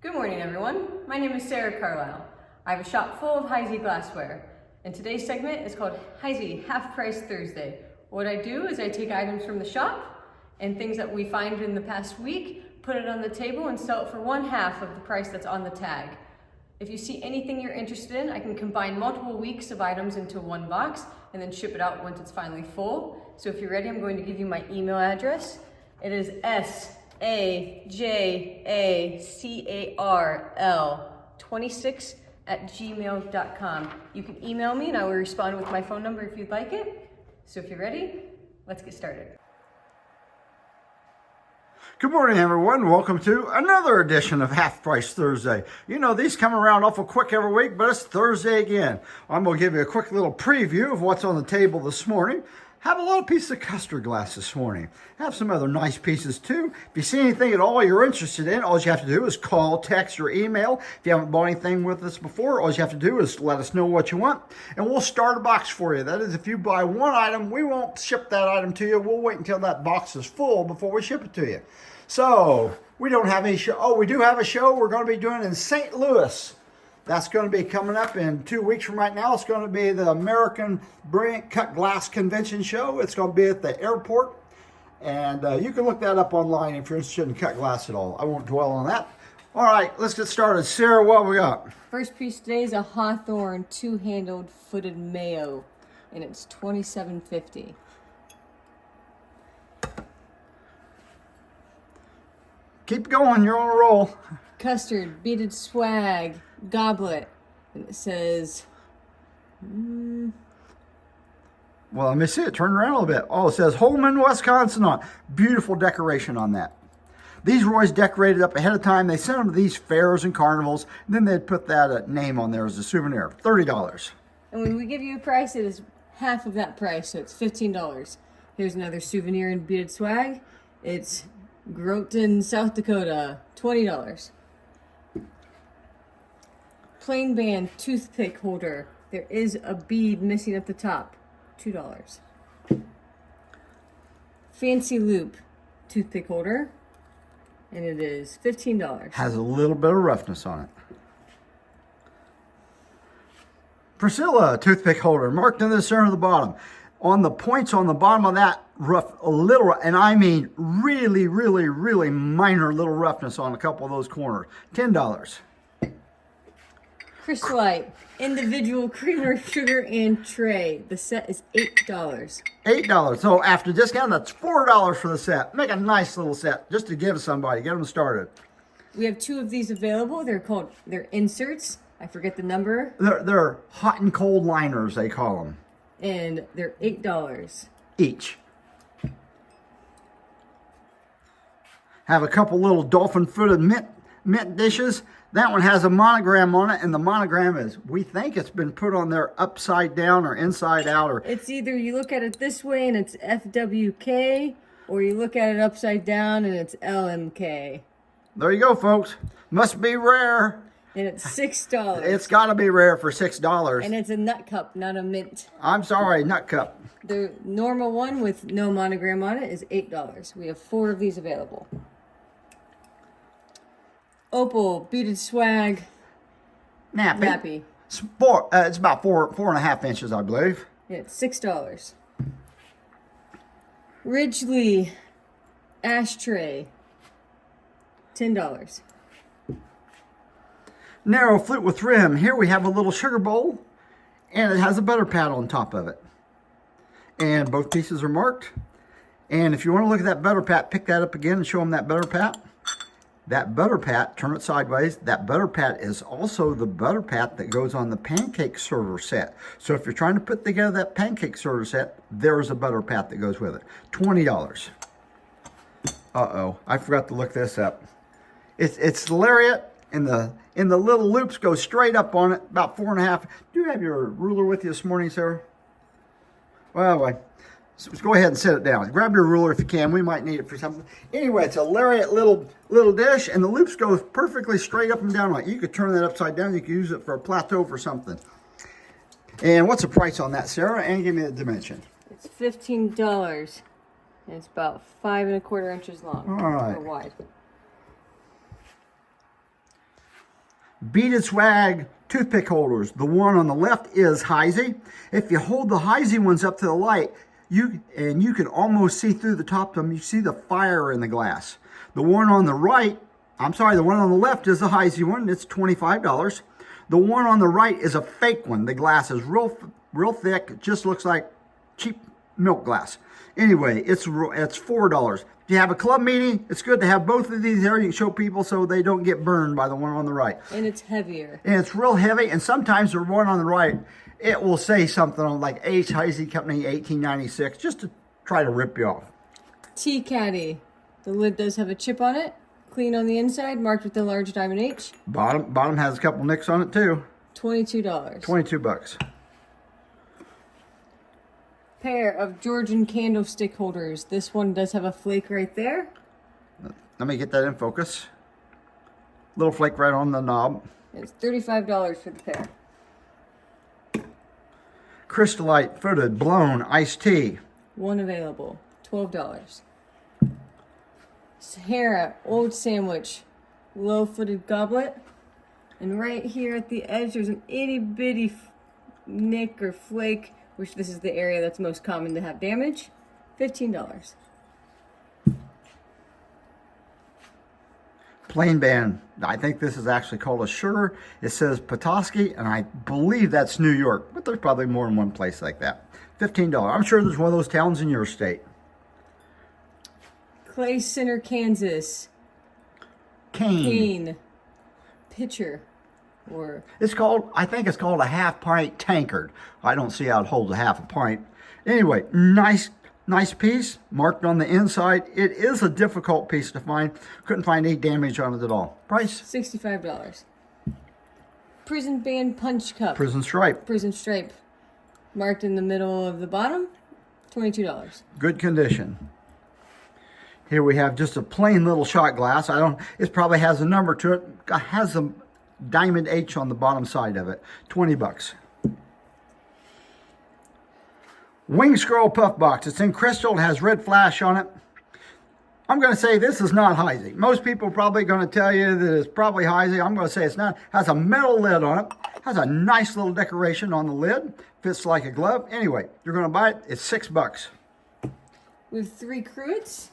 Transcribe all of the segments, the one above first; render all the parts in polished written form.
Good morning, everyone. My name is Sarah Carlisle. I have a shop full of Heisey glassware, and today's segment is called Heisey Half Price Thursday. What I do is I take items from the shop and things that we find in the past week, put it on the table and sell it for 1/2 of the price that's on the tag. If you see anything you're interested in, I can combine multiple weeks of items into one box and then ship it out once it's finally full. So if you're ready, I'm going to give you my email address. It is sajacarl26@gmail.com. You can email me and I will respond with my phone number if you'd like it. So if you're ready, let's get started. Good morning, everyone. Welcome to another edition of Half Price Thursday. You know, these come around awful quick every week, but it's Thursday again. I'm going to give you a quick little preview of what's on the table this morning. Have a lot of pieces of custard glass this morning. Have some other nice pieces too. If you see anything at all you're interested in, all you have to do is call, text, or email. If you haven't bought anything with us before, all you have to do is let us know what you want, and we'll start a box for you. That is, if you buy one item, we won't ship that item to you. We'll wait until that box is full before we ship it to you. So, we don't have any show. Oh, we do have a show we're going to be doing in St. Louis. That's going to be coming up in 2 weeks from right now. It's going to be the American Brilliant Cut Glass Convention Show. It's going to be at the airport. And you can look that up online if you're interested in cut glass at all. I won't dwell on that. All right, let's get started. Sarah, what we got? First piece today is a Hawthorne two-handled footed mayo, and it's $27.50. Keep going, you're on a roll. Custard beaded swag goblet, and it says Well, let me see it. Turn around a little bit. Oh, it says Holman, Wisconsin on. Beautiful decoration on that. These were always decorated up ahead of time. They sent them to these fairs and carnivals, and then they'd put that name on there as a souvenir. $30. And when we give you a price, it is half of that price, so it's $15. Here's another souvenir in beaded swag. It's Groton, South Dakota, $20. Plain band toothpick holder. There is a bead missing at the top, $2. Fancy loop toothpick holder, and it is $15. Has a little bit of roughness on it. Priscilla toothpick holder, marked in the center of the bottom. On the points on the bottom of that, rough, a little, and I mean really, really, really minor little roughness on a couple of those corners. $10. Crystallite individual creamer, sugar, and tray. The set is $8. $8. So after discount, that's $4 for the set. Make a nice little set just to give somebody, get them started. We have 2 of these available. They're inserts. I forget the number. They're hot and cold liners, they call them. And they're $8 each. Have a couple little dolphin-footed mint dishes. That one has a monogram on it, and the monogram is, we think it's been put on there upside down or inside out. Or it's either you look at it this way and it's FWK, or you look at it upside down and it's LMK. There you go, folks. Must be rare. And it's $6. It's got to be rare for $6. And it's a nut cup, not a mint. I'm sorry, nut cup. The normal one with no monogram on it is $8. We have 4 of these available. Opal beaded swag nappy. It's about 4.5 inches, I believe. Yeah, it's $6. Ridgely ashtray, $10. Narrow flute with rim. Here we have a little sugar bowl, and it has a butter pat on top of it. And both pieces are marked. And if you want to look at that butter pat, pick that up again and show them that butter pat. That butter pat, turn it sideways, that butter pat is also the butter pat that goes on the pancake server set. So if you're trying to put together that pancake server set, there's a butter pat that goes with it. $20. Uh-oh, I forgot to look this up. It's the lariat, and the little loops go straight up on it, about 4.5. Do you have your ruler with you this morning, Sarah? Well, so go ahead and set it down. Grab your ruler if you can. We might need it for something. Anyway, it's a lariat little dish, and the loops go perfectly straight up and down on it. You could turn that upside down. You could use it for a plateau for something. And what's the price on that, Sarah? And give me the dimension. It's $15. And it's about 5 1/4 inches long. All right. Or wide. Beaded Swag toothpick holders. The one on the left is Heisey. If you hold the Heisey ones up to the light, you can almost see through the top of them. You see the fire in the glass. The one on the right, the one on the left is the Heisey one. It's $25. The one on the right is a fake one. The glass is real thick. It just looks like cheap milk glass. Anyway, it's $4. If you have a club meeting, it's good to have both of these there. You can show people so they don't get burned by the one on the right. And it's heavier. And it's real heavy. And sometimes the one on the right, it will say something on like H. Heisey Company 1896, just to try to rip you off. Tea caddy. The lid does have a chip on it. Clean on the inside, marked with the large diamond H. Bottom has a couple nicks on it too. $22. 22 bucks. Pair of Georgian candlestick holders. This one does have a flake right there. Let me get that in focus. Little flake right on the knob. It's $35 for the pair. Crystallite footed blown iced tea. One available. $12. Sahara old sandwich. Low-footed goblet. And right here at the edge there's an itty-bitty nick or flake, which this is the area that's most common to have damage. $15. Plain band. I think this is actually called a sugar. It says Petoskey, and I believe that's New York, but there's probably more than one place like that. $15. I'm sure there's one of those towns in your state. Clay Center, Kansas. Cane. Pitcher. Or It's called, I think it's called a half pint tankard. I don't see how it holds a half a pint. Anyway, nice piece, marked on the inside. It is a difficult piece to find. Couldn't find any damage on it at all. Price? $65. Prison band punch cup. Prison stripe. Prison stripe. Marked in the middle of the bottom. $22. Good condition. Here we have just a plain little shot glass. It probably has a number to it. It has a diamond H on the bottom side of it. 20 bucks. Wing Scroll Puff Box. It's in crystal. It has red flash on it. I'm going to say this is not Heisey. Most people are probably going to tell you that it's probably Heisey. I'm going to say it's not. It has a metal lid on it. Has a nice little decoration on the lid. Fits like a glove. Anyway, you're going to buy it. It's $6. We have 3 cruets.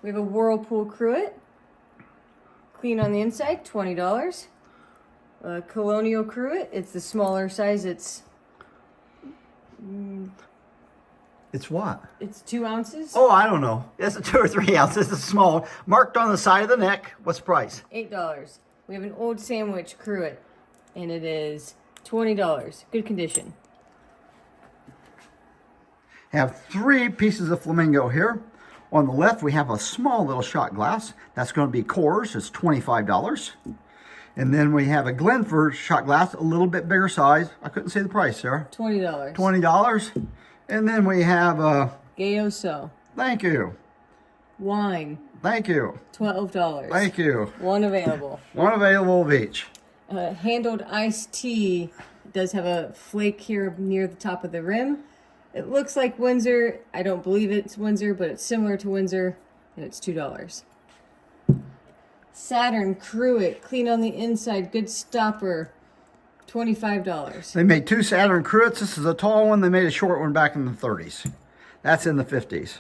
We have a Whirlpool cruet. Clean on the inside, $20. A Colonial cruet. It's the smaller size. It's what? It's 2 ounces. Oh, I don't know. It's 2 or 3 ounces. It's small. Marked on the side of the neck. What's the price? $8. We have an old sandwich cruet, and it is $20. Good condition. Have 3 pieces of flamingo here. On the left, we have a small little shot glass. That's going to be Coors. It's $25. And then we have a Glenford shot glass, a little bit bigger size. I couldn't see the price, Sarah. $20. $20. And then we have Gayoso. Thank you. Wine. Thank you. $12. Thank you. One available. One available of each. Handled iced tea. It does have a flake here near the top of the rim. It looks like Windsor. I don't believe it's Windsor, but it's similar to Windsor, and it's $2. Saturn Cruet, clean on the inside, good stopper, $25. They made 2 Saturn Cruets. This is a tall one. They made a short one back in the 30s. That's in the 50s.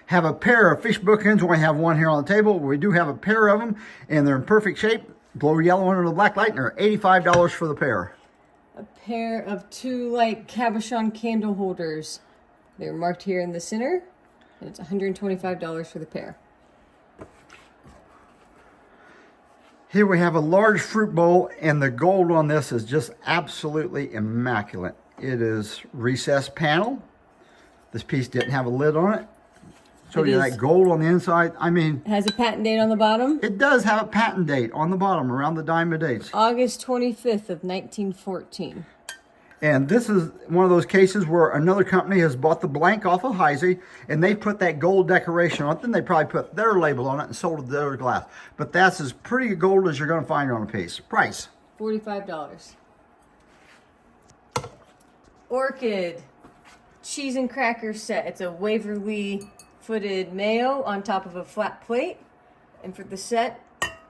Have a pair of fish bookends. We only have one here on the table. We do have a pair of them, and they're in perfect shape. Glow yellow under the black light, and they're $85 for the pair. A pair of 2 light cabochon candle holders. They're marked here in the center, and it's $125 for the pair. Here we have a large fruit bowl, and the gold on this is just absolutely immaculate. It is recessed panel. This piece didn't have a lid on it. Show you that gold on the inside. I mean, it has a patent date on the bottom. It does have a patent date on the bottom around the diamond dates. August 25th of 1914. And this is one of those cases where another company has bought the blank off of Heisey, and they put that gold decoration on it. Then they probably put their label on it and sold it to their glass. But that's as pretty gold as you're going to find on a piece. Price? $45. Orchid cheese and cracker set. It's a Waverly footed mayo on top of a flat plate. And for the set,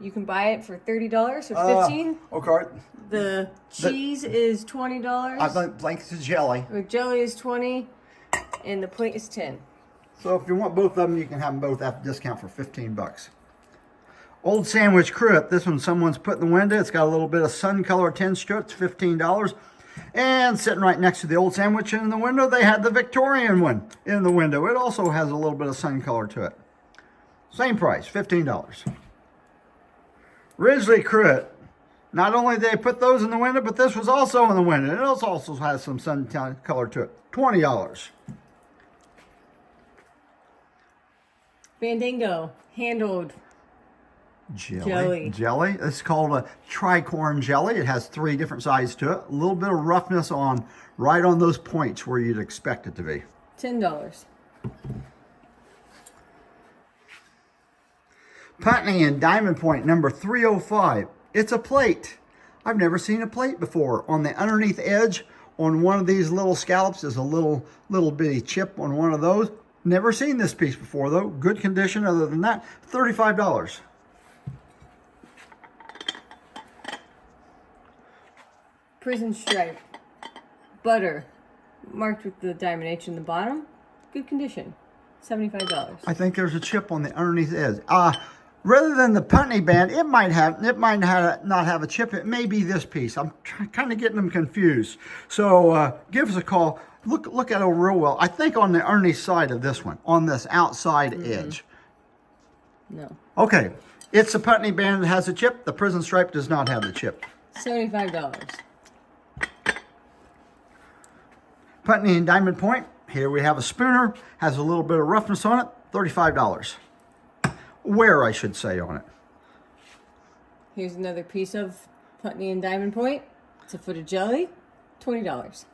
You can buy it for $30 or $15. Okay. The cheese is $20. I think it's jelly. The jelly is $20, and the plate is $10. So if you want both of them, you can have them both at a discount for 15 bucks. Old Sandwich Cruet. This one someone's put in the window. It's got a little bit of sun color tinge to it. It's $15. And sitting right next to the old sandwich in the window, they had the Victorian one in the window. It also has a little bit of sun color to it. Same price, $15. Ridgely Cruet. Not only did they put those in the window, but this was also in the window. It also has some sun color to it. $20. Fandango, handled Jelly. It's called a tricorn jelly. It has 3 different sides to it. A little bit of roughness on right on those points where you'd expect it to be. $10. Putney and Diamond Point number 305. It's a plate. I've never seen a plate before. On the underneath edge on one of these little scallops is a little bitty chip on one of those. Never seen this piece before though. Good condition other than that. $35. Prison stripe. Butter. Marked with the diamond H in the bottom. Good condition. $75. I think there's a chip on the underneath edge. Rather than the Putney band, it might not have a chip. It may be this piece. I'm kind of getting them confused. So give us a call. Look at it real well. I think on the underneath side of this one, on this outside edge. No. Okay, it's a Putney band that has a chip. The prison stripe does not have the chip. $75. Putney and Diamond Point. Here we have a spooner. Has a little bit of roughness on it. $35. Wear, I should say, on it. Here's another piece of Putney and Diamond Point. It's a foot of jelly. $20.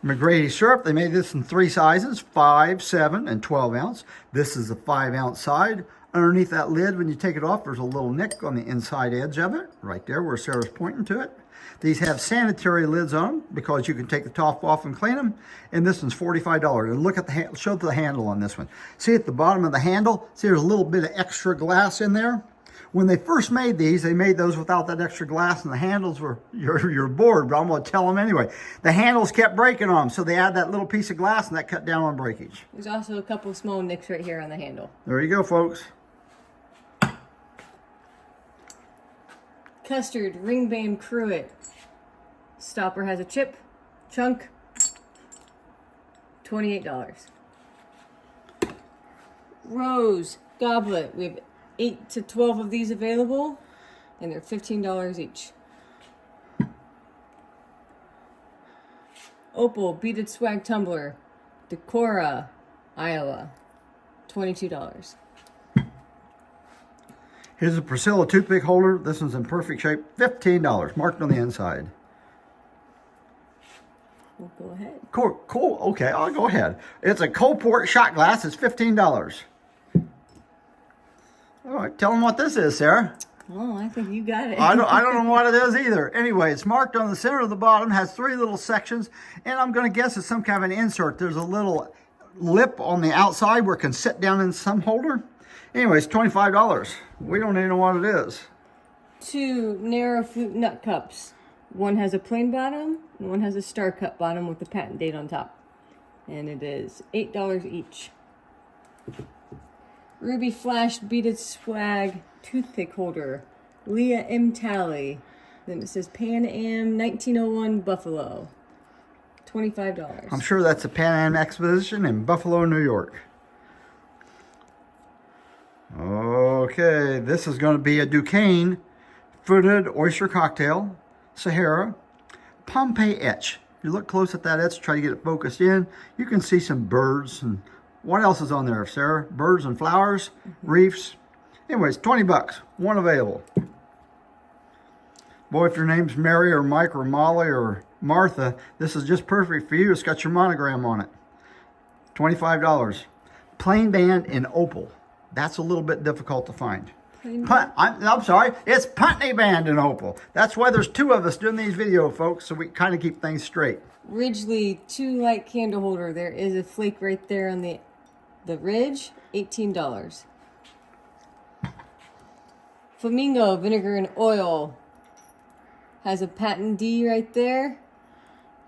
McGrady syrup. They made this in 3 sizes, 5, 7, and 12 ounce. This is a 5 ounce side. Underneath that lid, when you take it off, there's a little nick on the inside edge of it, right there where Sarah's pointing to it. These have sanitary lids on them because you can take the top off and clean them. And this one's $45. And look at the show the handle on this one. See at the bottom of the handle, see there's a little bit of extra glass in there. When they first made these, they made those without that extra glass, and the handles were, you're bored, but I'm going to tell them anyway. The handles kept breaking on them, so they add that little piece of glass, and that cut down on breakage. There's also a couple small nicks right here on the handle. There you go, folks. Custard ring band cruet. Stopper has a chip, chunk, $28. Rose goblet. We have 8 to 12 of these available, and they're $15 each. Opal beaded swag tumbler, Decorah, Iowa, $22. Here's a Priscilla toothpick holder. This one's in perfect shape. $15, marked on the inside. We'll go ahead. Cool. Okay, I'll go ahead. It's a Coalport shot glass. It's $15. All right, tell them what this is, Sarah. Oh, I think you got it. I don't know what it is either. Anyway, it's marked on the center of the bottom, has 3 little sections, and I'm going to guess it's some kind of an insert. There's a little lip on the outside where it can sit down in some holder. Anyway, it's $25. We don't even know what it is. 2 narrow flute nut cups. One has a plain bottom, and one has a star cut bottom with the patent date on top. And it is $8 each. Ruby flashed beaded swag toothpick holder. Leah M. Talley. Then it says Pan Am 1901 Buffalo. $25. I'm sure that's a Pan Am exposition in Buffalo, New York. Okay, this is going to be a Duquesne fruited oyster cocktail, Sahara, Pompeii etch. You look close at that etch, try to get it focused in. You can see some birds and what else is on there, Sarah? Birds and flowers, reefs. Anyways, 20 bucks, one available. Boy, if your name's Mary or Mike or Molly or Martha, this is just perfect for you. It's got your monogram on it. $25. Plain band in opal. That's a little bit difficult to find. I'm sorry, it's Putney band in opal. That's why there's 2 of us doing these videos, folks, so we kind of keep things straight. Ridgely 2 light candle holder. There is a flake right there on the ridge. $18. Flamingo vinegar and oil. Has a patent D right there.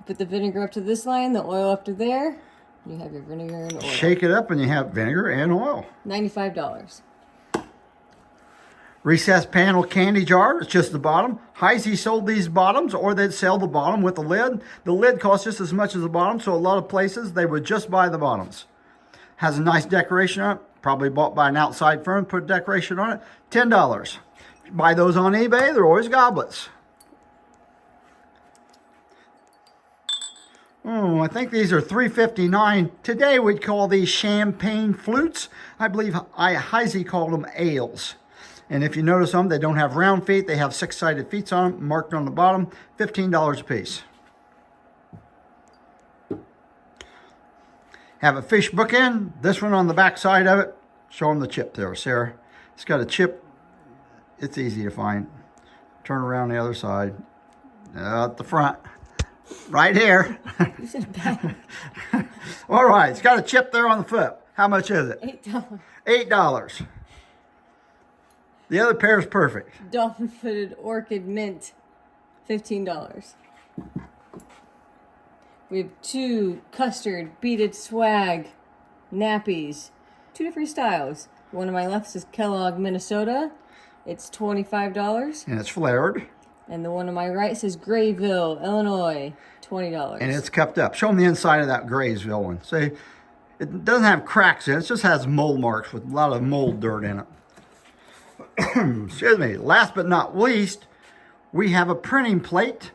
Put the vinegar up to this line, the oil up to there. You have your vinegar and oil. Shake it up and you have vinegar and oil. $95. Recessed panel candy jar, it's just the bottom. Heisey sold these bottoms, or they'd sell the bottom with the lid. The lid costs just as much as the bottom, so a lot of places they would just buy the bottoms. Has a nice decoration on it, probably bought by an outside firm, put a decoration on it. $10. If you buy those on eBay, they're always goblets. Oh, I think these are $3.59. Today we'd call these champagne flutes. I believe Heisey called them ales. And if you notice them, they don't have round feet. They have six-sided feet on them, marked on the bottom. $15 a piece. Have a fish bookend. This one on the back side of it. Show them the chip there, Sarah. It's got a chip. It's easy to find. Turn around the other side. At the front. Right here. All right, it's got a chip there on the foot. How much is it? $8. $8. The other pair is perfect. Dolphin-footed orchid mint. $15. We have 2 custard beaded swag nappies. 2 different styles. The one on my left is Kellogg, Minnesota. It's $25. And it's flared. And the one on my right says Grayville, Illinois. $20. And it's cupped up. Show them the inside of that Graysville one. See, it doesn't have cracks in it. It just has mold marks with a lot of mold dirt in it. Excuse me. Last but not least, we have a printing plate.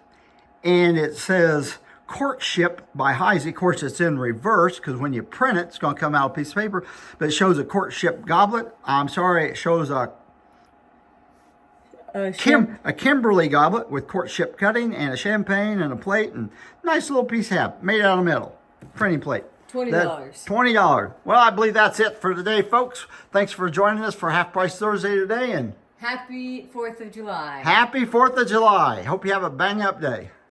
And it says courtship by Heisey. Of course, it's in reverse because when you print it, it's going to come out a piece of paper. But it shows a courtship goblet. I'm sorry, it shows a Kimberly goblet with courtship cutting and a champagne and a plate and nice little piece of hab made out of metal. Printing plate. $20. $20. Well, I believe that's it for today, folks. Thanks for joining us for Half Price Thursday today, and Happy 4th of July. happy 4th of July. Hope you have a bang up day.